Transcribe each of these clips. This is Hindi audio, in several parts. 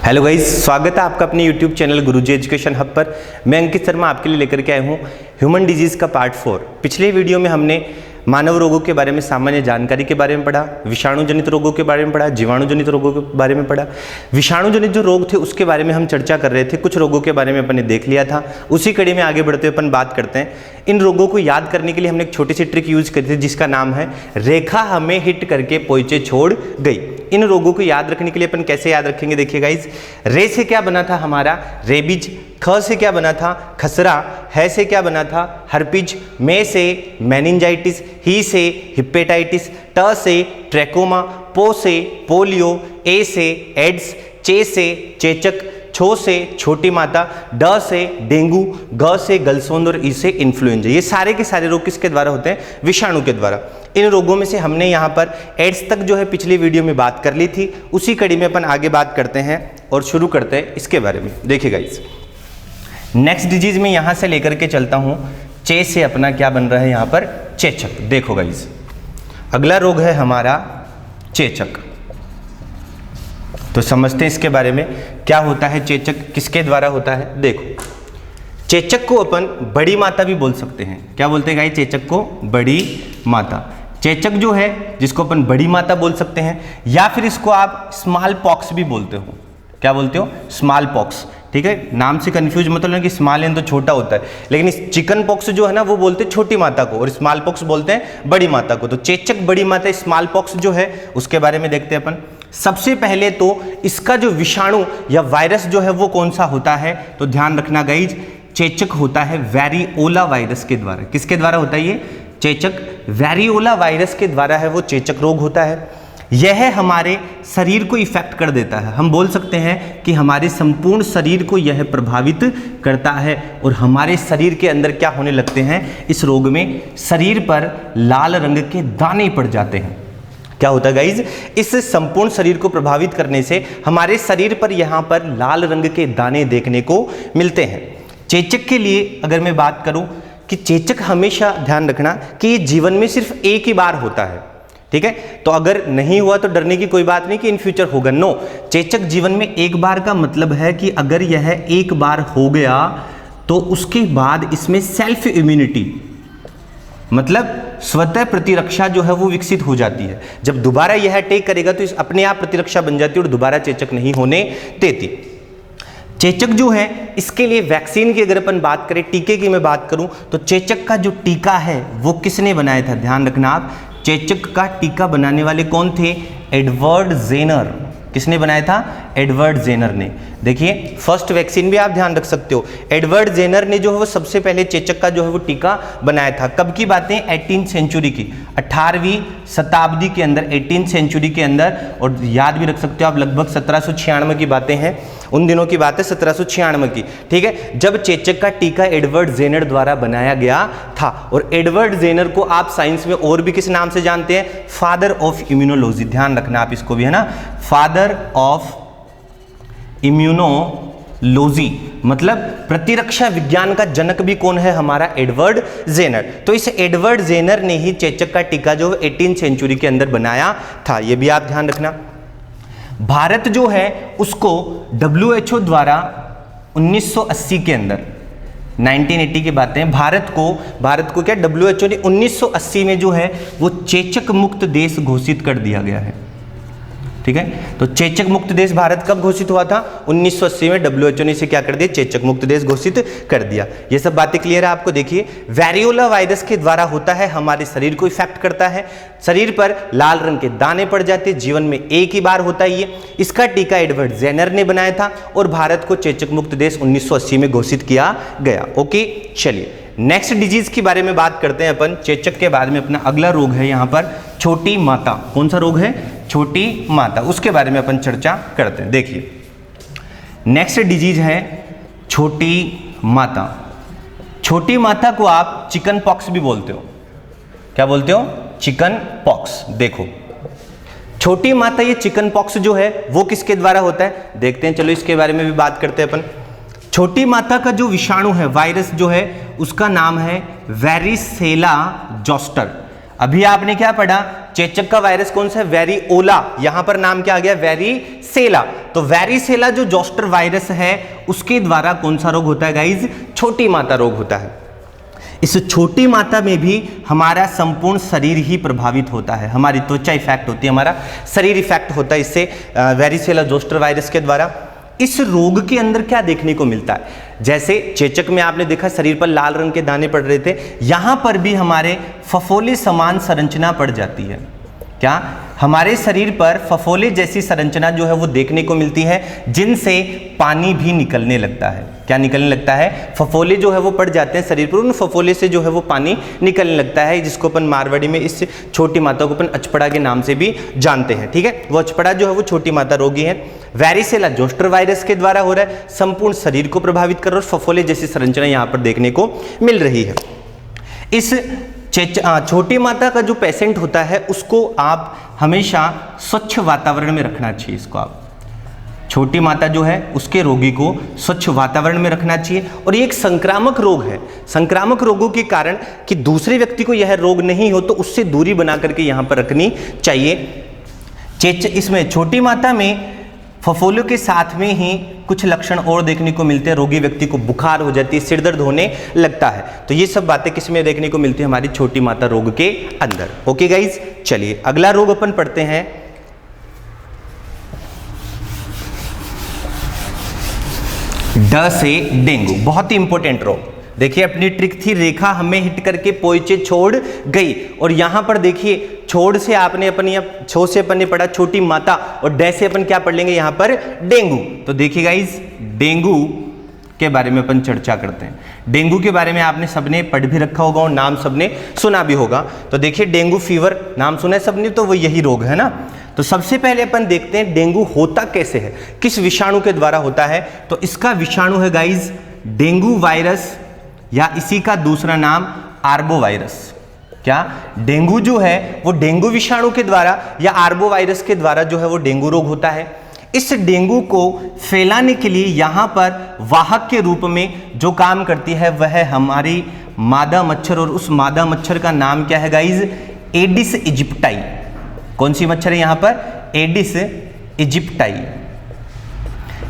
हेलो गाइस, स्वागत है आपका अपने यूट्यूब चैनल गुरुजी एजुकेशन हब पर। मैं अंकित शर्मा आपके लिए लेकर के आया हूँ ह्यूमन डिजीज़ का पार्ट 4। पिछले वीडियो में हमने मानव रोगों के बारे में सामान्य जानकारी के बारे में पढ़ा, विषाणु जनित रोगों के बारे में पढ़ा, जीवाणु जनित रोगों के बारे में पढ़ा। विषाणु जनित जो रोग थे उसके बारे में हम चर्चा कर रहे थे, कुछ रोगों के बारे में अपन ने देख लिया था। उसी कड़ी में आगे बढ़ते हुए अपन बात करते हैं। इन रोगों को याद करने के लिए हमने एक छोटी सी ट्रिक यूज करी थी जिसका नाम है रेखा हमें हिट करके पोइचे छोड़ गई। इन रोगों को याद रखने के लिए अपन कैसे याद रखेंगे, देखिए गाइज। रे से क्या बना था हमारा रेबीज, ख से क्या बना था खसरा, है से क्या बना था हर्पिज, में से मेनिंजाइटिस, ही से हिपेटाइटिस, ट से ट्रैकोमा, पो से पोलियो, ए से एड्स, चे से चेचक, छो से छोटी माता, ड से डेंगू, ग से गलसोंद और ई से इन्फ्लुएंजा। ये सारे के सारे रोग किसके द्वारा होते हैं? विषाणु के द्वारा। इन रोगों में से हमने यहाँ पर एड्स तक जो है पिछली वीडियो में बात कर ली थी। उसी कड़ी में अपन आगे बात करते हैं और शुरू करते हैं इसके बारे में। देखिए गाइस, नेक्स्ट डिजीज में यहाँ से लेकर के चलता हूँ। चे से अपना क्या बन रहा है यहाँ पर? चेचक। देखो गाइस, अगला रोग है हमारा चेचक। तो समझते हैं इसके बारे में क्या होता है चेचक, किसके द्वारा होता है। देखो, चेचक को अपन बड़ी माता भी बोल सकते हैं। क्या बोलते हैं गाइस? चेचक को बड़ी माता। चेचक जो है जिसको अपन बड़ी माता बोल सकते हैं, या फिर इसको आप स्मॉल पॉक्स भी बोलते हो। क्या बोलते हो? Small pox. ठीक है, नाम से कंफ्यूज मत होना कि स्मॉल एन तो छोटा होता है, लेकिन इस चिकन पॉक्स जो है ना वो बोलते हैं छोटी माता को और स्मॉल पॉक्स बोलते हैं बड़ी माता को। तो चेचक बड़ी माता, स्मॉल पॉक्स जो है उसके बारे में देखते हैं अपन। सबसे पहले तो इसका जो विषाणु या वायरस जो है वो कौन सा होता है, तो ध्यान रखना गाइज, चेचक होता है वेरिओला वायरस के द्वारा। किसके द्वारा होता है ये? चेचक वेरिओला वायरस के द्वारा है वो चेचक रोग होता है। यह हमारे शरीर को इफेक्ट कर देता है। हम बोल सकते हैं कि हमारे संपूर्ण शरीर को यह प्रभावित करता है और हमारे शरीर के अंदर क्या होने लगते हैं इस रोग में? शरीर पर लाल रंग के दाने पड़ जाते हैं। क्या होता है गाइज? इस संपूर्ण शरीर को प्रभावित करने से हमारे शरीर पर यहाँ पर लाल रंग के दाने देखने को मिलते हैं। चेचक के लिए अगर मैं बात करूं कि चेचक हमेशा ध्यान रखना कि ये जीवन में सिर्फ एक ही बार होता है। ठीक है, तो अगर नहीं हुआ तो डरने की कोई बात नहीं कि इन फ्यूचर होगा। नो, चेचक जीवन में एक बार का मतलब है कि अगर यह एक बार हो गया तो उसके बाद इसमें सेल्फ इम्यूनिटी मतलब स्वतः प्रतिरक्षा जो है वो विकसित हो जाती है। जब दोबारा यह अटैक करेगा तो इस अपने आप प्रतिरक्षा बन जाती है और दोबारा चेचक नहीं होने देती। चेचक जो है इसके लिए वैक्सीन की अगर अपन बात करें, टीके की मैं बात करूं, तो चेचक का जो टीका है वो किसने बनाया था? ध्यान रखना आप, चेचक का टीका बनाने वाले कौन थे? Edward Jenner. किसने बनाया था? एडवर्ड जेनर ने। देखिए, फर्स्ट वैक्सीन भी आप ध्यान रख सकते हो, एडवर्ड जेनर ने जो है वो सबसे पहले चेचक का जो है वो टीका बनाया था। कब की बातें? 18वीं सेंचुरी की, 18वीं शताब्दी के अंदर, 18वीं सेंचुरी के अंदर। और याद भी रख सकते हो आप, लगभग 1796 की बातें हैं, उन दिनों की बात है 1796 की। ठीक है, जब चेचक का टीका एडवर्ड जेनर द्वारा बनाया गया था। और एडवर्ड जेनर को आप साइंस में और भी किस नाम से जानते हैं? Father of immunology. ध्यान रखना आप इसको भी, है ना, फादर ऑफ इम्यूनोलॉजी, मतलब प्रतिरक्षा विज्ञान का जनक भी कौन है? हमारा एडवर्ड जेनर। तो इस एडवर्ड जेनर ने ही चेचक का टीका जो 18वीं सेंचुरी के अंदर बनाया था। यह भी आप ध्यान रखना। भारत जो है उसको WHO द्वारा 1980 के अंदर, 1980 की बातें हैं, भारत को क्या WHO ने 1980 में जो है वो चेचक मुक्त देश घोषित कर दिया गया है। ठीक है, तो चेचक मुक्त देश भारत कब घोषित हुआ था? 1980 में WHO ने इसे क्या कर दिया? चेचक मुक्त देश घोषित कर दिया। ये सब बातें क्लियर है आपको। देखिए, वेरिओला वायरस के द्वारा होता है, हमारे शरीर को इफेक्ट करता है, शरीर पर लाल रंग के दाने पड़ जाते हैं, जीवन में एक ही बार होता है ये। इसका टीका एडवर्ड जेनर ने बनाया था और भारत को चेचक मुक्त देश 1980 में घोषित किया गया। ओके, चलिए नेक्स्ट डिजीज के बारे में बात करते हैं अपन। चेचक के बाद में अपना अगला रोग है यहाँ पर छोटी माता। कौन सा रोग है? छोटी माता। उसके बारे में अपन चर्चा करते हैं। देखिए, नेक्स्ट डिजीज है छोटी माता। छोटी माता को आप चिकन पॉक्स भी बोलते हो। क्या बोलते हो? Chicken pox. देखो, छोटी माता, ये चिकन पॉक्स जो है वो किसके द्वारा होता है? देखते हैं, चलो इसके बारे में भी बात करते हैं अपन। छोटी माता का जो विषाणु है, वायरस जो है, उसका नाम है वेरिसेला जोस्टर। अभी आपने क्या पढ़ा, चेचक का वायरस कौन सा है, वेरिओला, यहां पर नाम क्या आ गया, वेरिसेला। तो वेरिसेला जो जोस्टर वायरस है उसके द्वारा कौन सा रोग होता है गाइज, छोटी माता रोग होता है। इस छोटी माता में भी हमारा संपूर्ण शरीर ही प्रभावित होता है, हमारी त्वचा इफेक्ट होती है, हमारा शरीर इफेक्ट होता है इससे वेरिसेला जोस्टर वायरस के द्वारा। इस रोग के अंदर क्या देखने को मिलता है, जैसे चेचक में आपने देखा शरीर पर लाल रंग के दाने पड़ रहे थे, यहां पर भी हमारे फफोले समान संरचना पड़ जाती है। क्या हमारे शरीर पर फफोले जैसी संरचना जो है वो देखने को मिलती है, जिनसे पानी भी निकलने लगता है। क्या निकलने लगता है, फफोले जो है वो पड़ जाते हैं शरीर पर, उन फफोले से जो है वो पानी निकलने लगता है, जिसको अपन मारवाड़ी में इस छोटी माता को अपन अचपड़ा के नाम से भी जानते हैं। ठीक है, वो अचपड़ा जो है वो छोटी माता रोगी है। वेरिसेला जोस्टर वायरस के द्वारा हो रहा है, संपूर्ण शरीर को प्रभावित कर रहा है और फफोले जैसी संरचना यहाँ पर देखने को मिल रही है। इस छोटी माता का जो पेशेंट होता है उसको आप हमेशा स्वच्छ वातावरण में रखना चाहिए। इसको आप छोटी माता जो है उसके रोगी को स्वच्छ वातावरण में रखना चाहिए। और ये एक संक्रामक रोग है, संक्रामक रोगों के कारण कि दूसरे व्यक्ति को यह रोग नहीं हो तो उससे दूरी बना करके यहाँ पर रखनी चाहिए। इसमें छोटी माता में फफोलों के साथ में ही कुछ लक्षण और देखने को मिलते हैं, रोगी व्यक्ति को बुखार हो जाती है, सिर दर्द होने लगता है। तो ये सब बातें किस में देखने को मिलती है, हमारी छोटी माता रोग के अंदर। ओके गाइज, चलिए अगला रोग अपन पढ़ते हैं। ड से डेंगू, बहुत ही इंपॉर्टेंट रोग। देखिए अपनी ट्रिक थी, रेखा हमें हिट करके पोइचे छोड़ गई, और यहां पर देखिए छोड़ से आपने अपन या छो से अपन ने पढ़ा छोटी माता, और डे से अपन क्या पढ़ लेंगे यहाँ पर, डेंगू। तो देखिए गाइज डेंगू के बारे में अपन चर्चा करते हैं। डेंगू के बारे में आपने सबने पढ़ भी रखा होगा और नाम सबने सुना भी होगा। तो देखिए डेंगू फीवर नाम सुना है सबने, तो वो यही रोग है ना। तो सबसे पहले अपन देखते हैं डेंगू होता कैसे है, किस विषाणु के द्वारा होता है। तो इसका विषाणु है गाइज डेंगू वायरस, या इसी का दूसरा नाम आर्बो वायरस। क्या डेंगू जो है वो डेंगू विषाणु के द्वारा या आर्बो वायरस के द्वारा जो है वो डेंगू रोग होता है। इस डेंगू को फैलाने के लिए यहां पर वाहक के रूप में जो काम करती है वह हमारी मादा मच्छर, और उस मादा मच्छर का नाम क्या है गाइज, एडिस इजिप्टाई। कौन सी मच्छर है यहां पर, एडिस इजिप्टाई।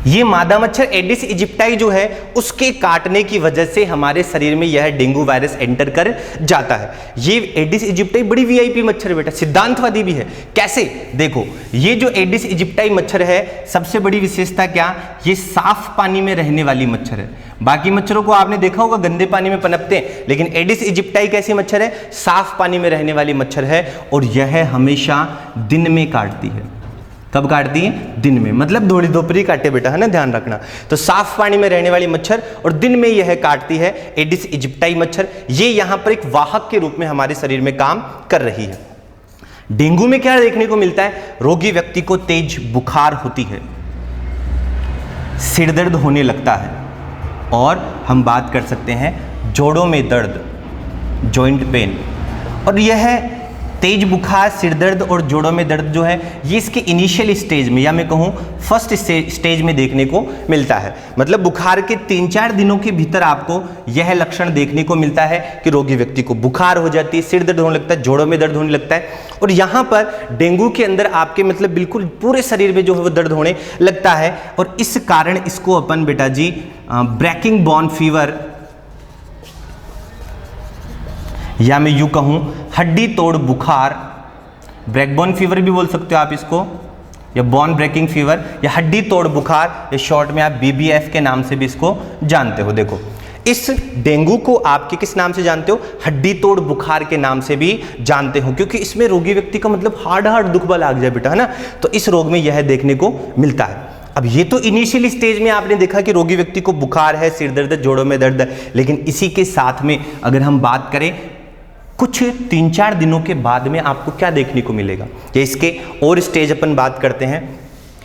ये मादा मच्छर एडिस इजिप्टाई जो है उसके काटने की वजह से हमारे शरीर में यह डेंगू वायरस एंटर कर जाता है। ये एडिस इजिप्टाई बड़ी वीआईपी मच्छर है बेटा, सिद्धांतवादी भी है। कैसे, देखो ये जो एडिस इजिप्टाई मच्छर है सबसे बड़ी विशेषता क्या, ये साफ पानी में रहने वाली मच्छर है। बाकी मच्छरों को आपने देखा होगा गंदे पानी में पनपते हैं, लेकिन एडिस इजिप्टाई कैसी मच्छर है, साफ पानी में रहने वाली मच्छर है, और यह हमेशा दिन में काटती है। कब काटती है, दिन में, मतलब धोड़ी दोपहरी काटे बेटा, है ना, ध्यान रखना। तो साफ पानी में रहने वाली मच्छर और दिन में यह काटती है, एडिस इजिप्टाई मच्छर। ये यहां पर एक वाहक के रूप में हमारे शरीर में काम कर रही है। डेंगू में क्या देखने को मिलता है, रोगी व्यक्ति को तेज बुखार होती है, सिर दर्द होने लगता है, और हम बात कर सकते हैं जोड़ों में दर्द, जॉइंट पेन। और यह तेज बुखार, सिर दर्द और जोड़ों में दर्द जो है ये इसके इनिशियल स्टेज में, या मैं कहूँ फर्स्ट स्टेज में देखने को मिलता है। मतलब बुखार के 3-4 दिनों के भीतर आपको यह लक्षण देखने को मिलता है कि रोगी व्यक्ति को बुखार हो जाती है, सिर दर्द होने लगता है, जोड़ों में दर्द होने लगता है। और यहाँ पर डेंगू के अंदर आपके मतलब बिल्कुल पूरे शरीर में जो है वो दर्द होने लगता है, और इस कारण इसको अपन बेटा जी ब्रेकिंग बोन फीवर, या मैं यूं कहूं हड्डी तोड़ बुखार, ब्रेकबोन फीवर भी बोल सकते हो आप इसको, या बोन ब्रेकिंग फीवर, या हड्डी तोड़ बुखार, या शॉर्ट में आप BBF के नाम से भी इसको जानते हो। देखो इस डेंगू को आपके किस नाम से जानते हो, हड्डी तोड़ बुखार के नाम से भी जानते हो, क्योंकि इसमें रोगी व्यक्ति का मतलब हार्ड दुख लाग जाए बेटा, है ना। तो इस रोग में यह देखने को मिलता है। अब ये तो इनिशियल स्टेज में आपने देखा कि रोगी व्यक्ति को बुखार है, सिर दर्द, जोड़ों में दर्द, लेकिन इसी के साथ में अगर हम बात करें कुछ 3-4 दिनों के बाद में आपको क्या देखने को मिलेगा, ये इसके और स्टेज अपन बात करते हैं।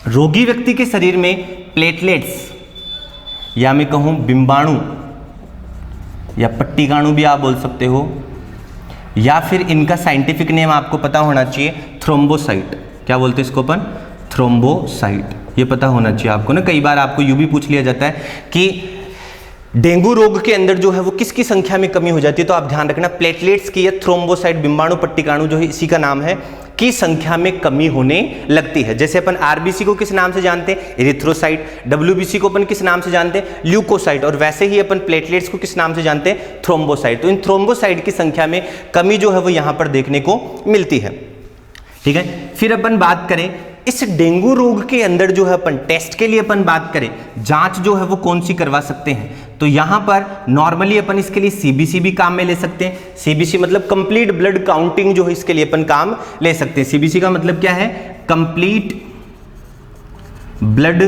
रोगी व्यक्ति के शरीर में प्लेटलेट्स, या मैं कहूं बिंबाणु, या पट्टिकाणु भी आप बोल सकते हो, या फिर इनका साइंटिफिक नेम आपको पता होना चाहिए, थ्रोम्बोसाइट। क्या बोलते हैं इसको अपन, थ्रोम्बोसाइट, ये पता होना चाहिए आपको ना। कई बार आपको यूं भी पूछ लिया जाता है कि डेंगू रोग के अंदर जो है वो किसकी संख्या में कमी हो जाती है, तो आप ध्यान रखना प्लेटलेट्स की या थ्रोम्बोसाइट बिंबाणु पट्टिकाणु जो है इसी का नाम है की संख्या में कमी होने लगती है। जैसे अपन आरबीसी को किस नाम से जानते हैं, एरिथ्रोसाइट, डब्ल्यूबीसी को अपन किस नाम से जानते हैं, ल्यूकोसाइट, और वैसे ही अपन प्लेटलेट्स को किस नाम से जानते हैं, थ्रोम्बोसाइट। तो इन थ्रोम्बोसाइट की संख्या में कमी जो है वो यहां पर देखने को मिलती है। ठीक है, फिर अपन बात करें इस डेंगू रोग के अंदर जो है अपन टेस्ट के लिए अपन बात करें, जांच जो है वो कौन सी करवा सकते हैं, तो यहां पर नॉर्मली अपन इसके लिए सीबीसी भी काम में ले सकते हैं। सीबीसी मतलब कंप्लीट ब्लड काउंटिंग जो है इसके लिए अपन काम ले सकते हैं। सीबीसी का मतलब क्या है, कंप्लीट ब्लड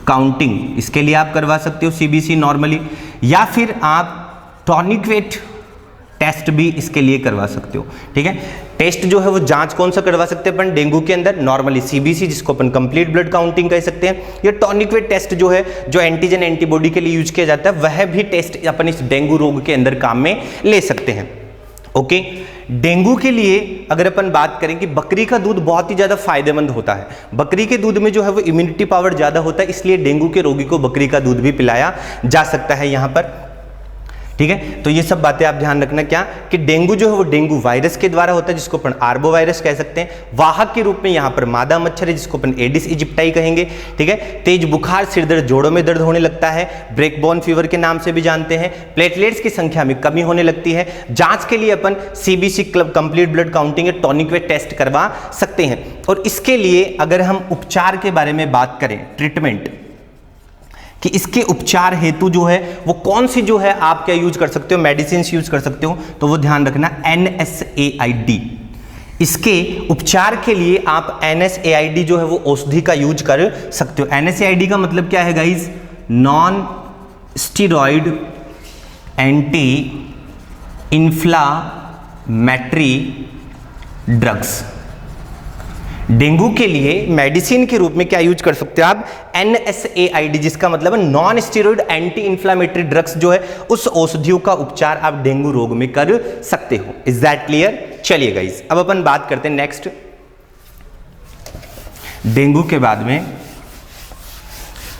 काउंटिंग, इसके लिए आप करवा सकते हो सीबीसी नॉर्मली, या फिर आप टॉनिक-वेट टेस्ट भी इसके लिए करवा सकते हो। ठीक है, टेस्ट जो है वो जांच कौन सा करवा सकते हैं अपन डेंगू के अंदर, नॉर्मली सीबीसी जिसको अपन कंप्लीट ब्लड काउंटिंग कह सकते हैं, या टॉनिक-वेट टेस्ट जो है जो एंटीजन एंटीबॉडी के लिए यूज किया जाता है, वह भी टेस्ट अपन इस डेंगू रोग के अंदर काम में ले सकते हैं। ओके, डेंगू के लिए अगर अपन बात करें कि बकरी का दूध बहुत ही ज्यादा फायदेमंद होता है, बकरी के दूध में जो है वो इम्यूनिटी पावर ज्यादा होता है, इसलिए डेंगू के रोगी को बकरी का दूध भी पिलाया जा सकता है यहां पर। ठीक है, तो ये सब बातें आप ध्यान रखना क्या कि डेंगू जो है वो डेंगू वायरस के द्वारा होता है, जिसको अपन आर्बो वायरस कह सकते हैं। वाहक के रूप में यहाँ पर मादा मच्छर है जिसको अपन एडिस इजिप्टाई कहेंगे। ठीक है, तेज बुखार, सिर दर्द, जोड़ों में दर्द होने लगता है, ब्रेकबोन फीवर के नाम से भी जानते हैं। प्लेटलेट्स की संख्या में कमी होने लगती है। जांच के लिए अपन CBC club complete blood counting या टॉनिक-वेट टेस्ट करवा सकते हैं। और इसके लिए अगर हम उपचार के बारे में बात करें, ट्रीटमेंट कि इसके उपचार हेतु जो है वो कौन सी जो है आप क्या यूज कर सकते हो, मेडिसिन यूज कर सकते हो, तो वो ध्यान रखना NSAID। इसके उपचार के लिए आप NSAID जो है वो औषधि का यूज कर सकते हो। NSAID का मतलब क्या है guys, non steroid anti inflammatory drugs. Dengue के लिए मेडिसिन के रूप में क्या यूज कर सकते हो आप, NSAID, जिसका मतलब है non steroid anti inflammatory drugs जो है उस औषधियों का उपचार आप डेंगू रोग में कर सकते हो। Is that clear? चलिए गाइस, अब अपन बात करते हैं नेक्स्ट डेंगू के बाद में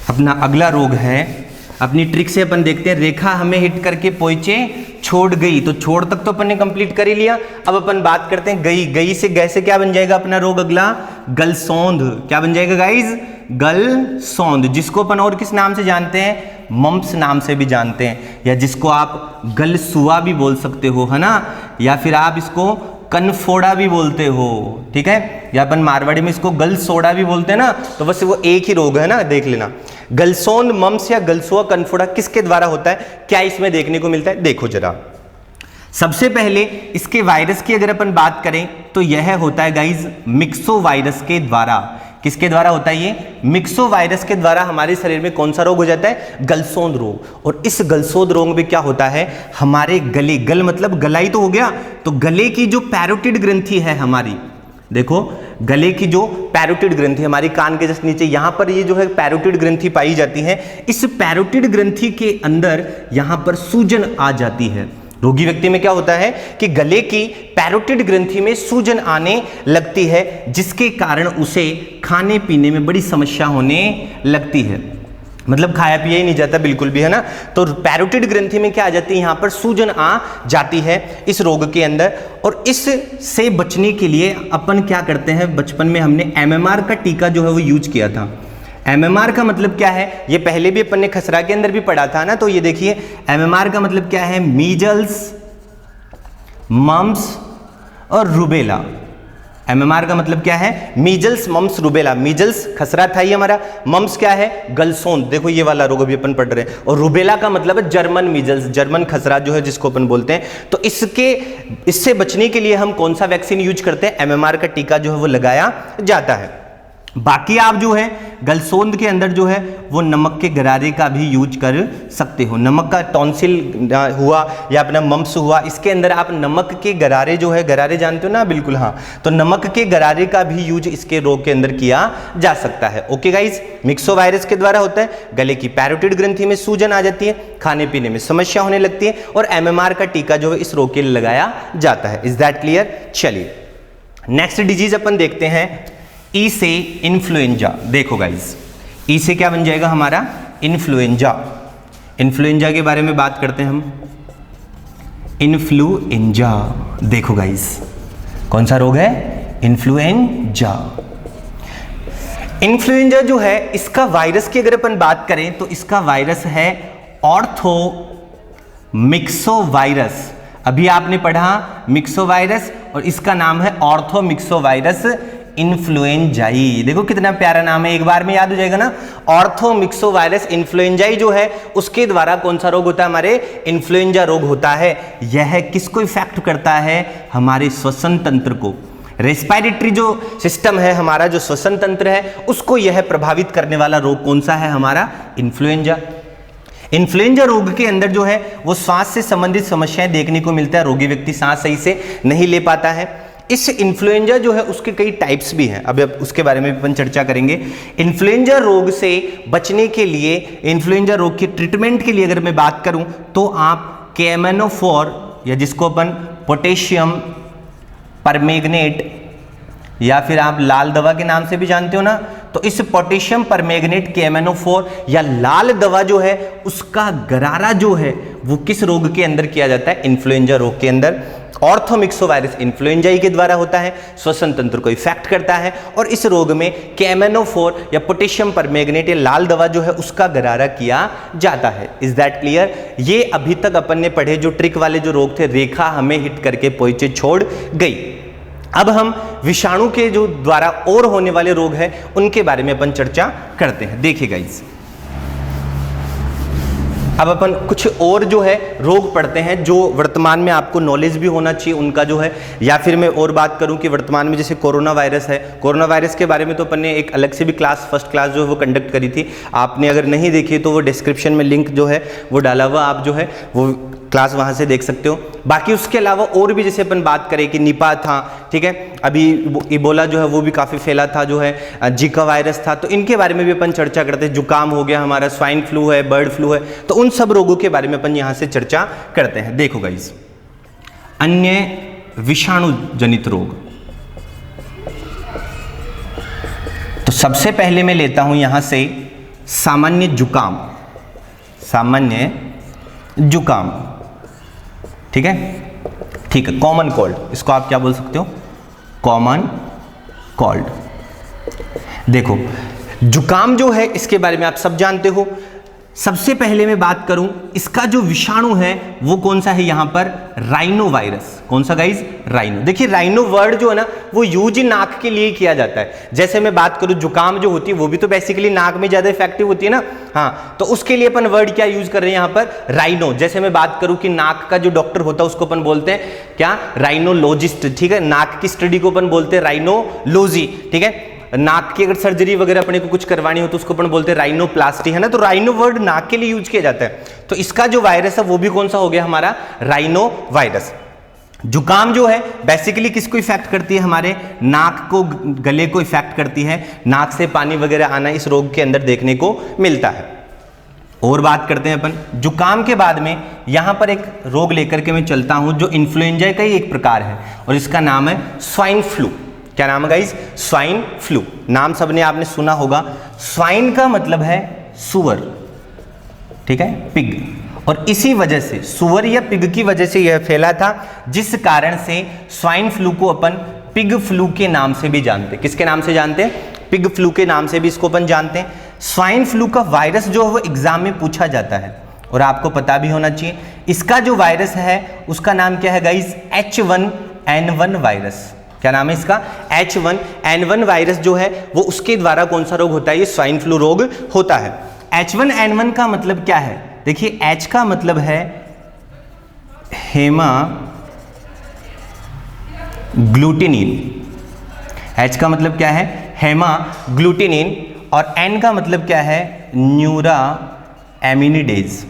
अपना अगला रोग है। अपनी ट्रिक से अपन देखते हैं, रेखा हमें हिट करके पहुंचे छोड़ गई, तो छोड़ तक तो अपन ने कंप्लीट कर ही लिया। अब अपन बात करते हैं गई, गई से गै से क्या बन जाएगा अपना रोग अगला, गलसौंध। क्या बन जाएगा गाइज, गलसौंध, जिसको अपन और किस नाम से जानते हैं, मम्प्स नाम से भी जानते हैं, या जिसको आप गलसुआ भी बोल सकते हो, है ना, या फिर आप इसको कनफोड़ा भी बोलते हो। ठीक है, या अपन मारवाड़ी में इसको गलसोड़ा भी बोलते हैं ना, तो बस वो एक ही रोग है ना, देख लेना। गलसौंध, मम्प्स या गलसुआ, कनफोड़ा किसके द्वारा होता है, क्या इसमें देखने को मिलता है, देखो जरा। सबसे पहले इसके वायरस की अगर अपन बात करें तो यह होता है गाइज मिक्सो वायरस के द्वारा। किसके द्वारा होता है ये, मिक्सो वायरस के द्वारा हमारे शरीर में कौन सा रोग हो जाता है, गलसौंध रोग। और इस गलसौंध रोग में क्या होता है, हमारे गले, गल मतलब गला ही तो हो गया, तो गले की जो पैरोटिड ग्रंथि है हमारी, देखो गले की जो पैरोटिड ग्रंथि हमारी कान के जस्ट नीचे, यहां पर ये जो है पैरोटिड ग्रंथि पाई जाती है। इस पैरोटिड ग्रंथि के अंदर यहां पर सूजन आ जाती है। रोगी व्यक्ति में क्या होता है कि गले की पैरोटिड ग्रंथि में सूजन आने लगती है, जिसके कारण उसे खाने पीने में बड़ी समस्या होने लगती है, मतलब खाया पिया ही नहीं जाता बिल्कुल भी, है ना। तो पैरोटिड ग्रंथि में क्या आ जाती है, यहाँ पर सूजन आ जाती है इस रोग के अंदर। और इससे बचने के लिए अपन क्या करते हैं, बचपन में हमने MMR का टीका जो है वो यूज किया था। MMR का मतलब क्या है, ये पहले भी अपन ने खसरा के अंदर भी पढ़ा था ना, तो ये देखिए MMR का मतलब क्या है, मीजल्स, मम्प्स और रूबेला। MMR का मतलब क्या है, मीजल्स, मम्प्स, रूबेला। मीजल्स खसरा था ये हमारा, मम्प्स क्या है, गलसौंध, देखो ये वाला रोग अभी अपन पढ़ रहे हैं, और रूबेला का मतलब है जर्मन मीजल्स, जर्मन खसरा जो है जिसको अपन बोलते हैं। तो इससे बचने के लिए हम कौन सा वैक्सीन यूज करते हैं, MMR का टीका जो है वो लगाया जाता है। बाकी आप जो है गलसौंध के अंदर जो है वो नमक के गरारे का भी यूज कर सकते हो। नमक का टॉन्सिल हुआ या अपना मम्प्स हुआ, इसके अंदर आप नमक के गरारे जो है, गरारे जानते हो ना, बिल्कुल हाँ, तो नमक के गरारे का भी यूज इसके रोग के अंदर किया जा सकता है। ओके गाइज, मिक्सो वायरस के द्वारा होता है, गले की पैरोटिड ग्रंथि में सूजन आ जाती है, खाने पीने में समस्या होने लगती है, और MMR का टीका जो है इस रोग के लिए लगाया जाता है। Is that clear? चलिए नेक्स्ट डिजीज अपन देखते हैं, ई से इन्फ्लुएंजा। देखो गाइज, ई से क्या बन जाएगा हमारा, इन्फ्लुएंजा। इन्फ्लुएंजा के बारे में बात करते हैं हम। इन्फ्लुएंजा, देखो गाइस, कौन सा रोग है? इन्फ्लुएंजा। इन्फ्लुएंजा जो है, इसका वायरस की अगर अपन बात करें तो इसका वायरस है ऑर्थोमिक्सोवायरस। अभी आपने पढ़ा मिक्सोवायरस और इसका नाम है ऑर्थोमिक्सोवायरस इन्फ्लुएंजाई। देखो कितना प्यारा नाम है, एक बार में याद हो जाएगा ना। ऑर्थोमिक्सोवायरस इन्फ्लुएंजाई जो है उसके द्वारा कौन सा रोग होता है? हमारे इन्फ्लुएंजा रोग होता है। यह किसको इफेक्ट करता है? हमारे श्वसन तंत्र को। रेस्पिरेटरी जो सिस्टम है हमारा, जो श्वसन तंत्र है, उसको यह प्रभावित करने वाला रोग कौन सा है? हमारा इन्फ्लुएंजा। इन्फ्लुएंजा रोग के अंदर जो है वो श्वास से संबंधित समस्याएं देखने को मिलता है। रोगी व्यक्ति सांस सही से नहीं ले पाता है। इस इन्फ्लुएंजा जो है उसके कई टाइप्स भी हैं, अब उसके बारे में भी अपन चर्चा करेंगे। इन्फ्लुएंजा रोग से बचने के लिए, इन्फ्लुएंजा रोग के ट्रीटमेंट के लिए अगर मैं बात करूं तो आप केएमएनओ4 या जिसको अपन पोटेशियम परमैंगनेट या फिर आप लाल दवा के नाम से भी जानते हो ना, तो इस पोटेशियम परमैंगनेट KMNO4 या लाल दवा जो है उसका गरारा जो है वो किस रोग के अंदर किया जाता है? इन्फ्लुएंजा रोग के अंदर। ऑर्थोमिक्सोवायरस इन्फ्लुएंजाई के द्वारा होता है, श्वसन तंत्र को इफेक्ट करता है और इस रोग में KMNO4 या पोटेशियम परमैंगनेट या लाल दवा जो है उसका गरारा किया जाता है। Is that clear? ये अभी तक अपन ने पढ़े जो ट्रिक वाले जो रोग थे, रेखा हमें हिट करके पहुंचे छोड़ गई। अब हम विषाणु के जो द्वारा और होने वाले रोग हैं उनके बारे में अपन चर्चा करते हैं। देखिए गाइस, अब अपन कुछ और जो है रोग पढ़ते हैं जो वर्तमान में आपको नॉलेज भी होना चाहिए उनका जो है। या फिर मैं और बात करूं कि वर्तमान में जैसे कोरोना वायरस है, कोरोना वायरस के बारे में तो अपन ने एक अलग से भी क्लास, फर्स्ट क्लास जो है वो कंडक्ट करी थी। आपने अगर नहीं देखी तो वो डिस्क्रिप्शन में लिंक जो है वो डाला हुआ, आप जो है वो क्लास वहां से देख सकते हो। बाकी उसके अलावा और भी जैसे अपन बात करें कि निपा था, ठीक है, अभी इबोला जो है वो भी काफ़ी फैला था, जो है जीका वायरस था, तो इनके बारे में भी अपन चर्चा करते हैं। जुकाम हो गया हमारा, स्वाइन फ्लू है, बर्ड फ्लू है, तो उन सब रोगों के बारे में अपन यहाँ से चर्चा करते हैं। देखो गाइस, अन्य विषाणु जनित रोग, तो सबसे पहले मैं लेता हूं यहां से सामान्य जुकाम। सामान्य जुकाम, ठीक है, ठीक है, कॉमन कोल्ड, इसको आप क्या बोल सकते हो? Common cold. देखो जुकाम जो है इसके बारे में आप सब जानते हो। सबसे पहले मैं बात करूं, इसका जो विषाणु है वो कौन सा है? यहां पर राइनो वायरस। कौन सा गाइज? राइनो। देखिए राइनो वर्ड जो है ना वो यूज नाक के लिए किया जाता है। जैसे मैं बात करूं जुकाम जो होती है वो भी तो बेसिकली नाक में ज्यादा इफेक्टिव होती है ना, हाँ, तो उसके लिए अपन वर्ड क्या यूज कर रहे हैं यहां पर? राइनो। जैसे मैं बात करूं कि नाक का जो डॉक्टर होता है उसको अपन बोलते हैं क्या? राइनोलॉजिस्ट, ठीक है। नाक की स्टडी को अपन बोलते हैं राइनोलॉजी, ठीक है। नाक की अगर सर्जरी वगैरह अपने को कुछ करवानी हो तो उसको अपन बोलते हैं राइनोप्लास्टी, है ना। तो राइनो वर्ड नाक के लिए यूज किया जाता है। तो इसका जो वायरस है वो भी कौन सा हो गया? हमारा राइनो वायरस। जुकाम जो है बेसिकली किसको इफेक्ट करती है? हमारे नाक को, गले को इफेक्ट करती है। नाक से पानी वगैरह आना इस रोग के अंदर देखने को मिलता है। और बात करते हैं अपन जुकाम के बाद में, यहां पर एक रोग लेकर के मैं चलता हूं जो इन्फ्लुएंजा का ही एक प्रकार है और इसका नाम है स्वाइन फ्लू। क्या नाम है गाइस? Swine flu. नाम सबने आपने सुना होगा। स्वाइन का मतलब है सुअर, ठीक है, पिग, और इसी वजह से सुअर या पिग की वजह से यह फैला था, जिस कारण से स्वाइन फ्लू को अपन पिग फ्लू के नाम से भी जानते हैं। किसके नाम से जानते हैं? पिग फ्लू के नाम से भी इसको अपन जानते हैं। स्वाइन फ्लू का वायरस जो है वो एग्जाम में पूछा जाता है और आपको पता भी होना चाहिए। इसका जो वायरस है उसका नाम क्या है गाइस? H1N1 virus. क्या नाम है इसका? H1N1 वायरस जो है वो उसके द्वारा कौन सा रोग होता है? ये स्वाइन फ्लू रोग होता है। H1N1 का मतलब क्या है? देखिए H का मतलब है हेमाग्लूटिनिन। H का मतलब क्या है? हेमाग्लूटिनिन। और N का मतलब क्या है? न्यूराएमिनिडेज,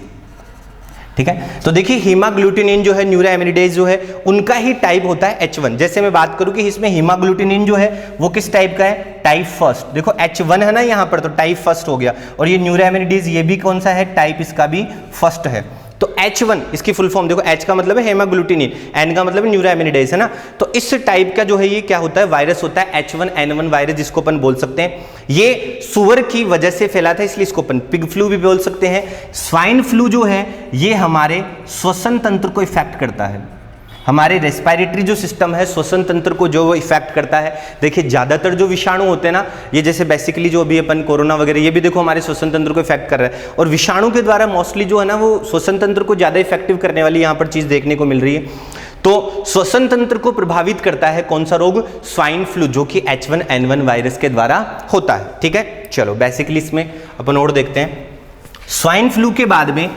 ठीक है। तो देखिए हीमाग्लूटिनिन जो है, न्यूराएमिनिडेज जो है, उनका ही टाइप होता है H1। जैसे मैं बात करूं कि इसमें हीमाग्लूटिनिन जो है वो किस टाइप का है? Type first. देखो H1 है ना यहां पर, तो टाइप फर्स्ट हो गया। और ये न्यूराएमिनिडेज ये भी कौन सा है? टाइप इसका भी फर्स्ट है। तो H1 इसकी फुल फॉर्म देखो, H का मतलब है हेमाग्लूटिनिन, N का मतलब न्यूरामिनिडेज है ना। तो इस टाइप का जो है ये क्या होता है, वायरस होता है H1N1 वायरस, जिसको अपन बोल सकते हैं ये सुअर की वजह से फैला था, इसलिए इसको अपन पिग फ्लू भी बोल सकते हैं। स्वाइन फ्लू जो है ये हमारे श्वसन तंत्र को इफेक्ट करता है, हमारे रेस्पिरेटरी जो सिस्टम है, श्वसन तंत्र को जो वो इफेक्ट करता है। देखिए ज़्यादातर जो विषाणु होते हैं ना, ये जैसे बेसिकली जो अभी अपन कोरोना वगैरह, ये भी देखो हमारे श्वसन तंत्र को इफेक्ट कर रहा है, और विषाणु के द्वारा मोस्टली जो है ना वो श्वसन तंत्र को ज़्यादा इफेक्टिव करने वाली यहाँ पर चीज़ देखने को मिल रही है। तो श्वसन तंत्र को प्रभावित करता है कौन सा रोग, स्वाइन फ्लू, जो कि H1N1 वायरस के द्वारा होता है। ठीक है, चलो बेसिकली इसमें अपन और देखते हैं। स्वाइन फ्लू के बाद में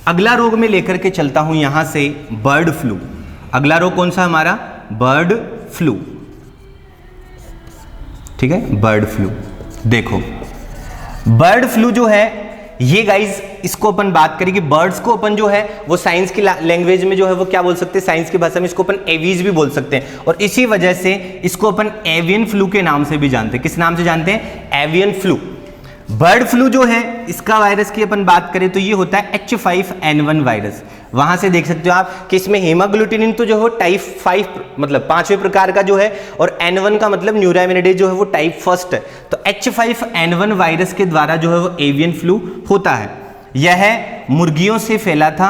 अगला रोग में लेकर के चलता हूं यहां से बर्ड फ्लू। अगला रोग कौन सा हमारा, बर्ड फ्लू। ठीक है, बर्ड फ्लू। देखो बर्ड फ्लू जो है ये गाइज, इसको अपन बात करें कि बर्ड्स को अपन जो है वो साइंस की लैंग्वेज में जो है वो क्या बोल सकते हैं, साइंस की भाषा में इसको अपन एवीज भी बोल सकते हैं, और इसी वजह से इसको अपन एवियन फ्लू के नाम से भी जानते हैं। किस नाम से जानते हैं, एवियन फ्लू। बर्ड फ्लू जो है इसका वायरस की अपन बात करें तो ये होता है H5N1 वायरस। वहां से देख सकते हो आप कि इसमें हेमाग्लूटिनिन तो जो है टाइप 5 मतलब 5वें प्रकार का जो है, और N1 का मतलब न्यूरामिनिडेज जो है वो टाइप 1 है। तो H5N1 वायरस के द्वारा जो है वो एवियन फ्लू होता है। यह मुर्गियों से फैला था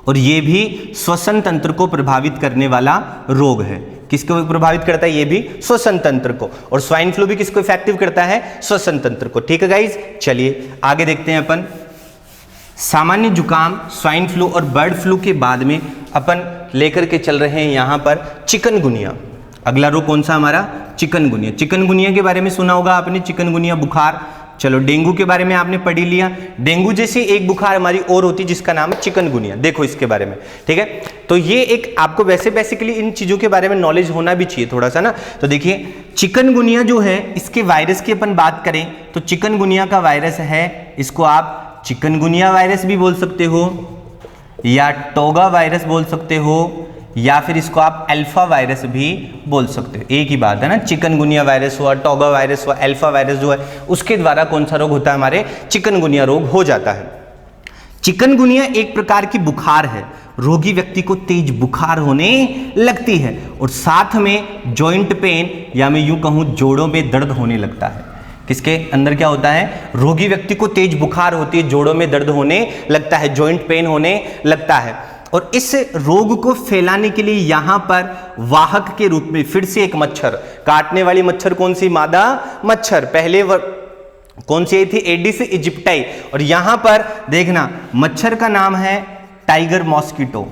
और ये भी श्वसन तंत्र को प्रभावित करने वाला रोग है। किसको प्रभावित करता है, ये भी श्वसन तंत्र को, और स्वाइन फ्लू भी किसको इफेक्टिव करता है, श्वसन तंत्र को। ठीक है गाइज, चलिए आगे देखते हैं अपन। सामान्य जुकाम, स्वाइन फ्लू और बर्ड फ्लू के बाद में अपन लेकर के चल रहे हैं यहां पर चिकनगुनिया। अगला रोग कौन सा हमारा, चिकनगुनिया। चिकनगुनिया के बारे में सुना होगा आपने, चिकनगुनिया बुखार। चलो डेंगू के बारे में आपने पढ़ ही लिया। डेंगू जैसी एक बुखार हमारी और होती है जिसका नाम है चिकनगुनिया। देखो इसके बारे में, ठीक है। तो ये एक आपको वैसे बेसिकली इन चीजों के बारे में नॉलेज होना भी चाहिए थोड़ा सा ना। तो देखिए चिकनगुनिया जो है इसके वायरस की अपन बात करें तो चिकनगुनिया का वायरस है, इसको आप चिकनगुनिया वायरस भी बोल सकते हो, या टोगा वायरस बोल सकते हो, या फिर इसको आप अल्फा वायरस भी बोल सकते हो। एक ही बात है ना, चिकनगुनिया वायरस हुआ, टोगा वायरस हुआ, अल्फा वायरस जो है उसके द्वारा कौन सा रोग होता है, हमारे चिकनगुनिया रोग हो जाता है। चिकनगुनिया एक प्रकार की बुखार है, रोगी व्यक्ति को तेज बुखार होने लगती है और साथ में जॉइंट पेन या मैं यूं कहूं जोड़ों में दर्द होने लगता है। किसके अंदर क्या होता है, रोगी व्यक्ति को तेज बुखार होती है, जोड़ों में दर्द होने लगता है, जॉइंट पेन होने लगता है। और इस रोग को फैलाने के लिए यहां पर वाहक के रूप में फिर से एक मच्छर, काटने वाली मच्छर कौन सी, मादा मच्छर। पहले कौन सी आई थी, एडिस इजिप्टाई, और यहां पर देखना मच्छर का नाम है टाइगर मॉस्किटो।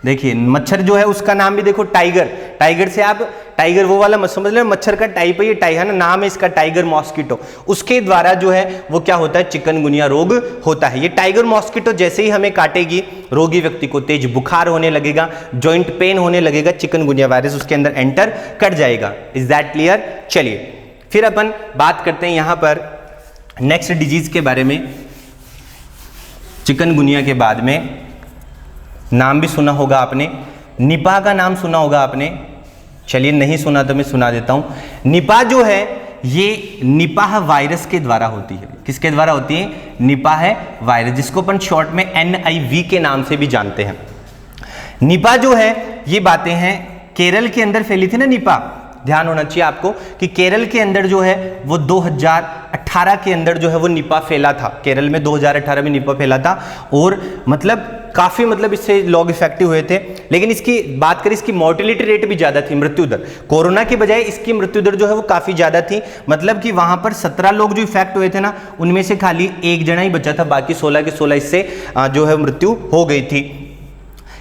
देखिए मच्छर जो है उसका नाम भी देखो टाइगर, टाइगर से आप टाइगर वो वाला समझ लो, मच्छर का टाइप है ये, है ना, नाम है इसका टाइगर मॉस्किटो। उसके द्वारा जो है वो क्या होता है, चिकनगुनिया रोग होता है। ये टाइगर मॉस्किटो जैसे ही हमें काटेगी रोगी व्यक्ति को तेज बुखार होने लगेगा, जॉइंट पेन होने लगेगा, चिकनगुनिया वायरस उसके अंदर एंटर कर जाएगा। Is that clear. चलिए फिर अपन बात करते हैं यहां पर नेक्स्ट डिजीज के बारे में। चिकनगुनिया के बाद में नाम भी सुना होगा आपने, निपाह का नाम सुना होगा आपने। चलिए नहीं सुना तो मैं सुना देता हूं। निपाह जो है ये निपाह वायरस के द्वारा होती है। किसके द्वारा होती है, निपाह वायरस, जिसको अपन शॉर्ट में NIV के नाम से भी जानते हैं। निपाह जो है ये बातें हैं केरल के अंदर फैली थी ना निपाह। ध्यान होना चाहिए आपको कि केरल के अंदर जो है वो 2018 के अंदर जो है वो निपाह फैला था। केरल में 2018 में निपाह फैला था और मतलब काफी इससे लोग इफेक्टिव हुए थे। लेकिन इसकी बात करें, इसकी मोर्टेलिटी रेट भी ज्यादा थी, मृत्यु दर कोरोना के बजाय इसकी मृत्यु दर जो है वो काफी ज्यादा थी। मतलब कि वहां पर 17 लोग जो इफेक्ट हुए थे ना, उनमें से खाली एक जना ही बचा था, बाकी 16 के 16 इससे जो है मृत्यु हो गई थी।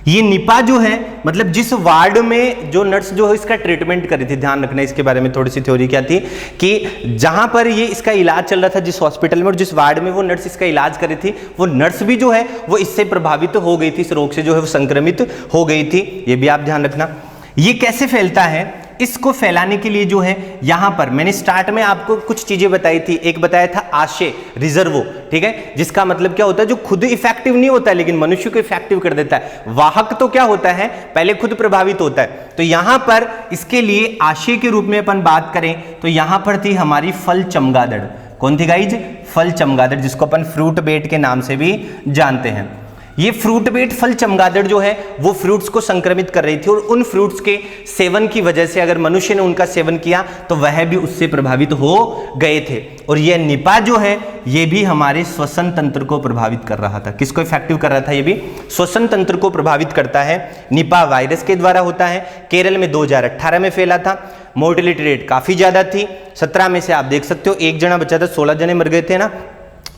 ये निपाह जो है मतलब जिस वार्ड में जो नर्स जो है इसका ट्रीटमेंट कर रही थी, ध्यान रखना इसके बारे में थोड़ी सी थ्योरी क्या थी कि जहां पर ये इसका इलाज चल रहा था जिस हॉस्पिटल में और जिस वार्ड में वो नर्स इसका इलाज कर रही थी, वो नर्स भी जो है वो इससे प्रभावित हो गई थी, इस रोग से जो है वो संक्रमित हो गई थी। ये भी आप ध्यान रखना। ये कैसे फैलता है, इसको फैलाने के लिए जो है यहां पर मैंने स्टार्ट में आपको कुछ चीजें बताई थी। एक बताया था आशय रिजर्वो, ठीक है, जिसका मतलब क्या होता है, जो खुद इफेक्टिव नहीं होता है लेकिन मनुष्य को इफेक्टिव कर देता है। वाहक तो क्या होता है, पहले खुद प्रभावित होता है। तो यहां पर इसके लिए आशय के रूप में अपन बात करें तो यहां पर थी हमारी फल चमगादड़। कौन थी गाइज, फल चमगादड़, जिसको अपन फ्रूट बेट के नाम से भी जानते हैं। ये फ्रूट बेट फल चमगादड़ जो है वो फ्रूट्स को संक्रमित कर रही थी और उन फ्रूट्स के सेवन की वजह से अगर मनुष्य ने उनका सेवन किया तो वह भी उससे प्रभावित हो गए थे। और यह निपा जो है ये भी हमारे श्वसन तंत्र को प्रभावित कर रहा था। किसको इफेक्टिव कर रहा था? ये भी श्वसन तंत्र को प्रभावित करता है। निपा वायरस के द्वारा होता है। केरल में 2018 में फैला था। मोर्टेलिटी रेट काफी ज्यादा थी। 17 में से आप देख सकते हो एक जना बचा था, 16 जने मर गए थे ना।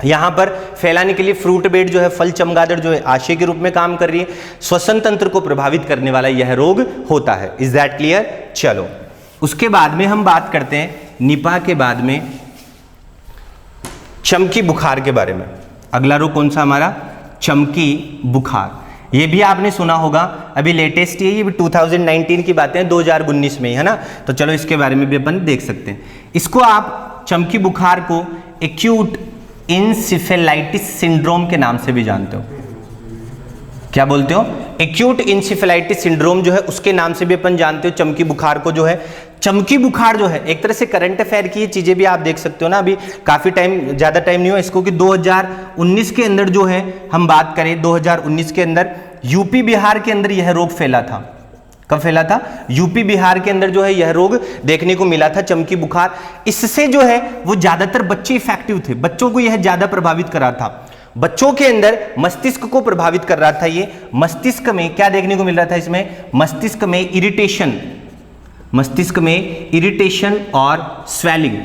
यहां पर फैलाने के लिए फ्रूट बेट जो है फल चमगादड़ जो है आशय के रूप में काम कर रही है। श्वसन तंत्र को प्रभावित करने वाला यह रोग होता है। Is that clear? चलो उसके बाद में हम बात करते हैं निपा के बाद में चमकी बुखार के बारे में। अगला रोग कौन सा हमारा? चमकी बुखार। ये भी आपने सुना होगा, अभी लेटेस्ट ये भी 2019 की बातें हैं, 2019 में, है ना। तो चलो इसके बारे में भी अपन देख सकते हैं। इसको आप चमकी बुखार को एक्यूट इंसेफेलाइटिस सिंड्रोम के नाम से भी जानते हो। क्या बोलते हो? एक्यूट इंसेफेलाइटिस सिंड्रोम जो है उसके नाम से भी अपन जानते हो चमकी बुखार को। जो है चमकी बुखार जो है एक तरह से करंट अफेयर की ये चीजें भी आप देख सकते हो ना। अभी काफी टाइम, ज्यादा टाइम नहीं हुआ इसको, कि 2019 के अंदर जो है हम बात करें, 2019 के अंदर यूपी बिहार के अंदर यह रोग फैला था। कब फैला था? यूपी बिहार के अंदर जो है यह रोग देखने को मिला था, चमकी बुखार। इससे जो है वो ज्यादातर बच्चे इफेक्टिव थे, बच्चों को यह ज्यादा प्रभावित कर रहा था। बच्चों के अंदर मस्तिष्क को प्रभावित कर रहा था। ये मस्तिष्क में क्या देखने को मिल रहा था? इसमें मस्तिष्क में इरिटेशन और स्वेलिंग।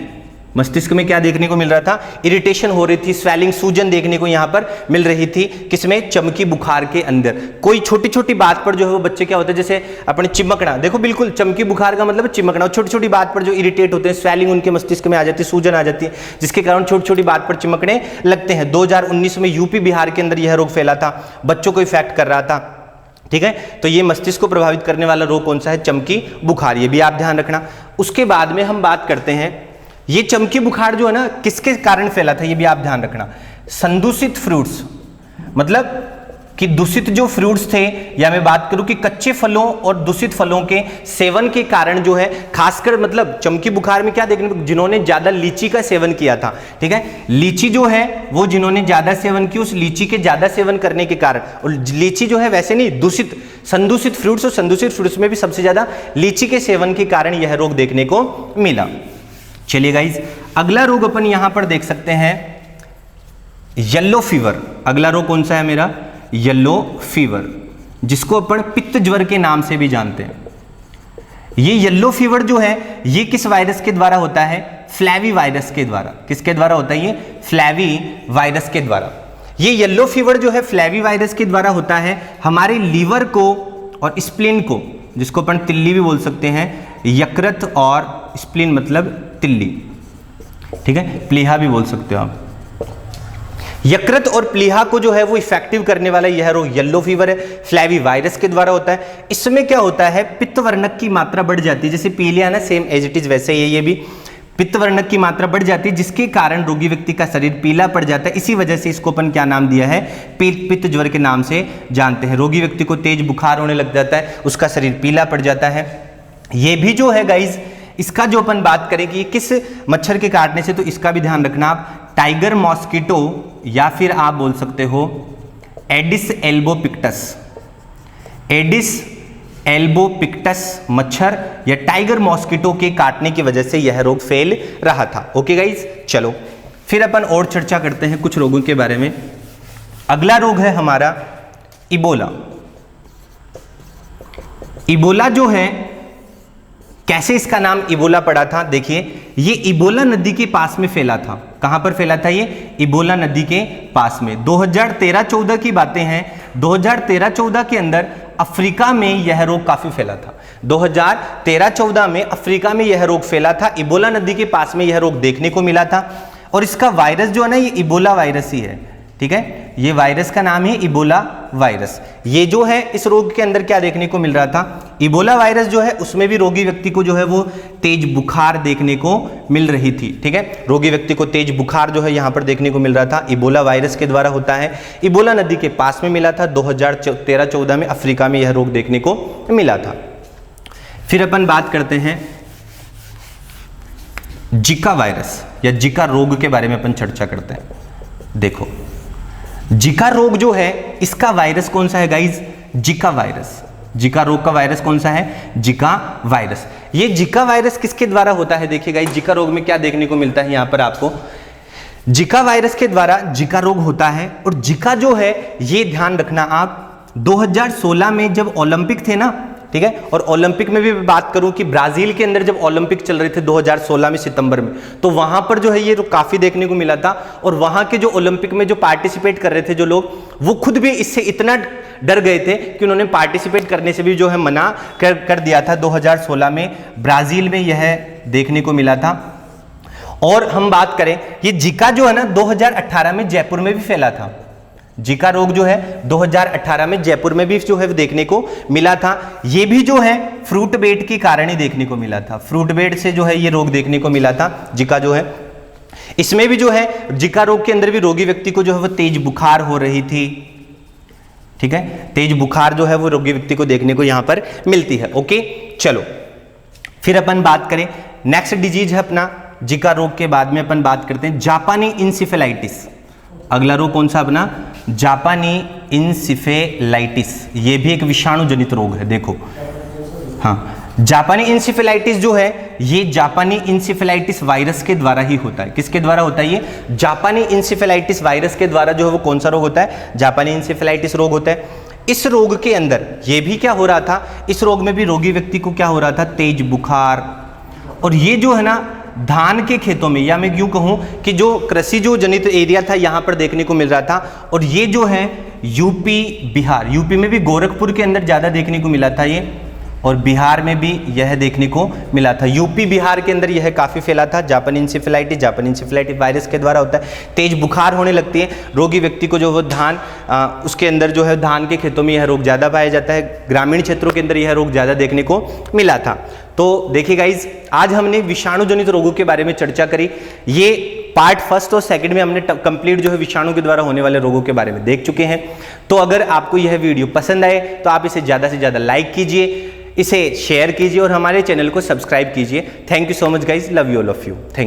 मस्तिष्क में क्या देखने को मिल रहा था? इरिटेशन हो रही थी, स्वेलिंग, सूजन देखने को यहां पर मिल रही थी। किसमें? चमकी बुखार के अंदर। कोई छोटी छोटी बात पर जो है वो बच्चे क्या होते हैं, जैसे अपने चिमकना, देखो बिल्कुल चमकी बुखार का मतलब चिमकना। छोटी छोटी बात पर जो इरिटेट होते हैं, स्वेलिंग उनके मस्तिष्क में आ जाती है, सूजन आ जाती है, जिसके कारण छोटी छोटी बात पर चिमकने लगते हैं। 2019 में यूपी बिहार के अंदर यह रोग फैला था, बच्चों को इफेक्ट कर रहा था। ठीक है, तो ये मस्तिष्क को प्रभावित करने वाला रोग कौन सा है? चमकी बुखार। ये भी आप ध्यान रखना। उसके बाद में हम बात करते हैं, ये चमकी बुखार जो है ना किसके कारण फैला था, ये भी आप ध्यान रखना। संदूषित फ्रूट्स, मतलब कि दूषित जो फ्रूट्स थे, या मैं बात करूं कि कच्चे फलों और दूषित फलों के सेवन के कारण जो है, खासकर मतलब चमकी बुखार में क्या देखने को, जिन्होंने ज्यादा लीची का सेवन किया था। ठीक है, लीची जो है वो जिन्होंने ज्यादा सेवन की, उस लीची के ज्यादा सेवन करने के कारण, और लीची जो है वैसे नहीं, दूषित संदूषित फ्रूट्स, और संदूषित फ्रूट्स में भी सबसे ज्यादा लीची के सेवन के कारण यह रोग देखने को मिला। चलिए गाइज, अगला रोग अपन यहां पर देख सकते हैं, येलो फीवर। अगला रोग कौन सा है मेरा? येलो फीवर, जिसको अपन पित्त ज्वर के नाम से भी जानते हैं। ये येलो फीवर जो है ये किस वायरस के द्वारा होता है? फ्लैवी वायरस के द्वारा। किसके द्वारा होता है? ये फ्लैवी वायरस के द्वारा। ये येलो फीवर जो है फ्लैवी वायरस के द्वारा होता है। हमारे लीवर को और स्प्लीन को, जिसको अपन तिल्ली भी बोल सकते हैं, यकृत और स्प्लीन मतलब तिल्ली, ठीक है, प्लीहा भी बोल सकते हो आप। यकृत और प्लीहा को जो है वो इफेक्टिव करने वाला यह रोग येलो फीवर है, फ्लैवी वायरस के द्वारा होता है। इसमें क्या होता है? पित्त वर्णक की मात्रा बढ़ जाती है, जैसे पीलिया ना, सेम एज इट इज वैसे ही ये भी पित्त वर्णक की मात्रा बढ़ जाती है, जिसके कारण रोगी व्यक्ति का शरीर पीला पड़ जाता है। इसी वजह से इसको अपन क्या नाम दिया है? पित्त ज्वर के नाम से जानते हैं। रोगी व्यक्ति को तेज बुखार होने लग जाता है, उसका शरीर पीला पड़ जाता है। ये भी जो है गाइज, इसका जो अपन बात करें कि किस मच्छर के काटने से, तो इसका भी ध्यान रखना आप। टाइगर मॉस्किटो, या फिर आप बोल सकते हो एडिस एल्बोपिक्टस। एडिस एल्बोपिक्टस मच्छर या टाइगर मॉस्किटो के काटने की वजह से यह रोग फैल रहा था। ओके गाइज, चलो फिर अपन और चर्चा करते हैं कुछ रोगों के बारे में। अगला रोग है हमारा इबोला। इबोला जो है, कैसे इसका नाम इबोला पड़ा था? देखिए, ये इबोला नदी के पास में फैला था। कहां पर फैला था ये? इबोला नदी के पास में। 2013-14 की बातें हैं। 2013-14 के अंदर अफ्रीका में यह रोग काफी फैला था। 2013-14 में अफ्रीका में यह रोग फैला था। इबोला नदी के पास में यह रोग देखने को मिला था, और इसका वायरस जो है ना, ये इबोला वायरस ही है। ठीक है, ये वायरस का नाम है इबोला वायरस। ये जो है इस रोग के अंदर क्या देखने को मिल रहा था? इबोला वायरस जो है उसमें भी रोगी व्यक्ति को जो है वो तेज बुखार देखने को मिल रही थी। ठीक है, रोगी व्यक्ति को तेज बुखार जो है यहां पर देखने को मिल रहा था, इबोला वायरस के द्वारा होता है। इबोला नदी के पास में मिला था। 2013-14 में अफ्रीका में यह रोग देखने को मिला था। फिर अपन बात करते हैं जिका वायरस या जिका रोग के बारे में अपन चर्चा करते हैं। देखो, जिका रोग जो है इसका वायरस कौन सा है गाइज? जिका वायरस। जिका रोग का वायरस कौन सा है? जिका वायरस। ये जिका वायरस किसके द्वारा होता है? देखिए गाइज, जिका रोग में क्या देखने को मिलता है यहां पर आपको, जिका वायरस के द्वारा जिका रोग होता है। और जिका जो है ये ध्यान रखना आप, 2016 में जब ओलंपिक थे ना, ठीक है, और ओलंपिक में भी बात करूं कि ब्राजील के अंदर जब ओलंपिक चल रहे थे 2016 में सितंबर में, तो वहां पर जो है ये काफी देखने को मिला था। और वहां के जो ओलंपिक में जो पार्टिसिपेट कर रहे थे जो लोग, वो खुद भी इससे इतना डर गए थे कि उन्होंने पार्टिसिपेट करने से भी जो है मना कर दिया था। 2016 में ब्राजील में यह देखने को मिला था। और हम बात करें, ये जिका जो है ना 2018 में जयपुर में भी फैला था। जिका रोग जो है 2018 में जयपुर में भी जो है देखने को मिला था। ये भी जो है फ्रूट बेट के कारण ही देखने को मिला था। फ्रूट बेट से जो है ये रोग देखने को मिला था, जिका जो है। इसमें भी जो है जिका रोग के अंदर भी रोगी व्यक्ति को जो है वो तेज बुखार हो रही थी, ठीक है, तेज बुखार जो है वो रोगी व्यक्ति को देखने को यहां पर मिलती है। ओके, चलो फिर अपन बात करें, नेक्स्ट डिजीज है अपना जिका रोग के बाद में अपन बात करते हैं जापानी इंसेफेलाइटिस। अगला रोग कौन सा अपना? जापानी इंसेफेलाइटिस। ये भी एक विषाणु जनित रोग है। देखो, हाँ, जापानी इंसेफेलाइटिस जो है ये जापानी इंसेफेलाइटिस वायरस के द्वारा ही होता है। किसके द्वारा होता है? ये जापानी इंसेफेलाइटिस वायरस के द्वारा जो है वो कौन सा रोग होता है? जापानी इंसेफेलाइटिस रोग होता है। इस रोग के अंदर ये भी क्या हो रहा था, इस रोग में भी रोगी व्यक्ति को क्या हो रहा था? तेज बुखार। और ये जो है ना धान के खेतों में, या मैं यूं कहूं कि जो कृषि जो जनित एरिया था यहां पर देखने को मिल रहा था। और ये जो है यूपी बिहार, यूपी में भी गोरखपुर के अंदर ज्यादा देखने को मिला था ये, और बिहार में भी यह देखने को मिला था। यूपी बिहार के अंदर यह काफी फैला था। जापानी इंसेफेलाइटिस वायरस के द्वारा होता है। तेज बुखार होने लगती है रोगी व्यक्ति को, जो वो धान उसके अंदर जो है धान के खेतों में यह रोग ज्यादा पाया जाता है। ग्रामीण क्षेत्रों के अंदर यह रोग ज्यादा देखने को मिला था। तो देखिए गाइज, आज हमने विषाणु जनित रोगों के बारे में चर्चा करी। ये पार्ट फर्स्ट और सेकंड में हमने कंप्लीट जो है विषाणु के द्वारा होने वाले रोगों के बारे में देख चुके हैं। तो अगर आपको यह वीडियो पसंद आए तो आप इसे ज्यादा से ज्यादा लाइक कीजिए, इसे शेयर कीजिए और हमारे चैनल को सब्सक्राइब कीजिए। Thank you so much guys, love you all of you, thank you.